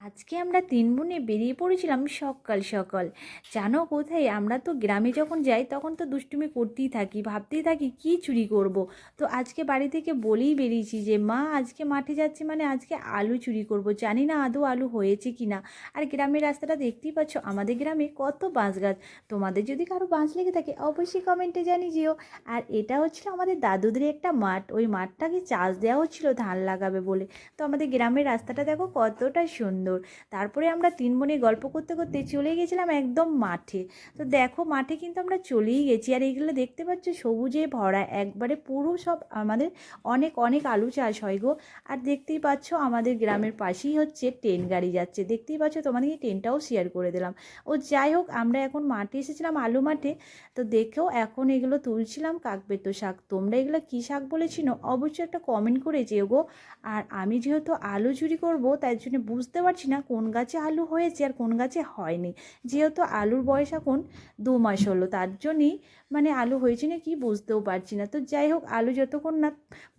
আজকে আমরা তিন বোনে বেরিয়ে পড়েছিলাম সকাল সকাল। জানো কোথায়? আমরা তো গ্রামে যখন যাই তখন তো দুষ্টুমি করতেই থাকি, ভাবতেই থাকি কি চুরি করব। তো আজকে বাড়ি থেকে বলেই বেরিয়েছি যে মা আজকে মাঠে যাচ্ছি, মানে আজকে আলু চুরি করব। জানি না আদৌ আলু হয়েছে কি না। আর গ্রামের রাস্তাটা দেখতেই পাচ্ছ, আমাদের গ্রামে কত বাঁশ গাছ। তোমাদের যদি কারো বাঁশ লেগে থাকে অবশ্যই কমেন্টে জানিয়ে যেও। আর এটা হচ্ছিল আমাদের দাদুদের একটা মাঠ, ওই মাঠটাকে চাষ দেওয়া হচ্ছিল ধান লাগাবে বলে। তো আমাদের গ্রামের রাস্তাটা দেখো কতটা সুন্দর। তারপরে আমরা তিন বোনে গল্প করতে করতে চলে গেছিলাম একদম মাঠে। তো দেখো মাঠে কিন্তু আমরা চলেই গেছি, আর এইগুলো দেখতে পাচ্ছ সবুজে ভরা একবারে পুরো সব আমাদের অনেক অনেক আলু চাষ হয় গো। আর দেখতেই পাচ্ছ আমাদের গ্রামের পাশেই হচ্ছে ট্রেন গাড়ি যাচ্ছে, দেখতেই পাচ্ছ, তোমাদেরকে ট্রেনটাও শেয়ার করে দিলাম। ও যাই হোক, আমরা এখন মাঠে এসেছিলাম আলু মাঠে। তো দেখেও এখন এগুলো তুলছিলাম কাকবেতো শাক। তোমরা এগুলো কী শাক বলেছিনো অবশ্যই একটা কমেন্ট করে যেও গো। আর আমি যেহেতু আলু চুরি করব তাই জন্য বুঝতে পারছি না কোন গাছে আলু হয়েছে আর কোন গাছে হয়নি। যেহেতু আলুর বয়স এখন 2 মাস হলো, তার জন্যই মানে আলু হয়েছে না কি বুঝতেও পারছি না। তো যাই হোক, আলু যতক্ষণ না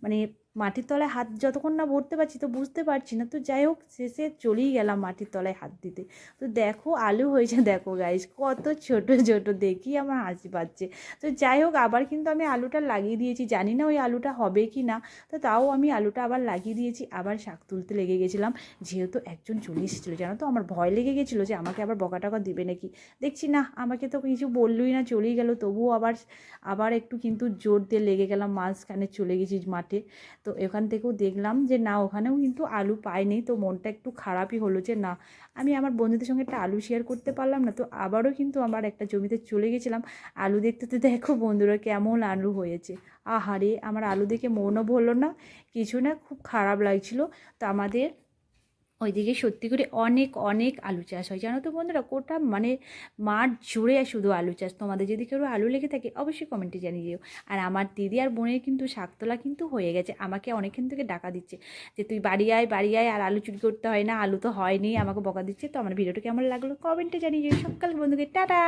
মানে মাটির তলায় হাত যতক্ষণ না ভরতে পারছি তো বুঝতে পারছি না। তো যাই হোক, শেষে চলেই গেলাম মাটির তলায় হাত দিতে। তো দেখো আলু হয়েছে, দেখো গাইস কত ছোট ছোট, দেখি আমার হাসি পাচ্ছে। তো যাই হোক, আবার কিন্তু আমি আলুটা লাগিয়ে দিয়েছি, জানি না ওই আলুটা হবে কি না। তো তাও আমি আলুটা আবার লাগিয়ে দিয়েছি, আবার শাক তুলতে লেগে গেছিলাম। যেহেতু একজন চলে এসেছিলো, জানো তো আমার ভয় লেগে গেছিলো যে আমাকে আবার বকা টকা দিবে নাকি। দেখছি না, আমাকে তো কিছু বললই না, চলেই গেল। তবুও আবার আবার একটু কিন্তু জোর দিয়ে লেগে গেলাম, মাঝখানে চলে গেছি মাঠে। তো এখান থেকেও দেখলাম যে না, ওখানেও কিন্তু আলু পাইনি। তো মনটা একটু খারাপই হলো যে না, আমি আমার বন্ধুদের সঙ্গে একটা আলু শেয়ার করতে পারলাম না। তো আবারও কিন্তু আমার একটা জমিতে চলে গেছিলাম আলু দেখতে। তো দেখো বন্ধুরা কেমন আলু হয়েছে। আহারে, আমার আলু দেখে মনও ভরলো না, কিছু না, খুব খারাপ লাগছিল। তো আমাদের ওইদিকে সত্যি করে অনেক অনেক আলু চাষ হয়, জানো তো বন্ধুরা, কোটা মানে মাঠ জুড়ে শুধু আলু চাষ। তোমাদের যদি কেউ আলু লেগে থাকে অবশ্যই কমেন্টে জানিয়ে দিও। আর আমার দিদি আর বোনের কিন্তু শাকতলা কিন্তু হয়ে গেছে, আমাকে অনেকক্ষণ থেকে ডাকা দিচ্ছে যে তুই বাড়ি আয় বাড়ি আয়, আর আলু চুরি করতে হয় না, আলু তো হয়নি, আমাকে বকা দিচ্ছে। তো আমার ভিডিওটা কেমন লাগলো কমেন্টে জানিয়ে দিও। সকাল বন্ধুকে টাটা।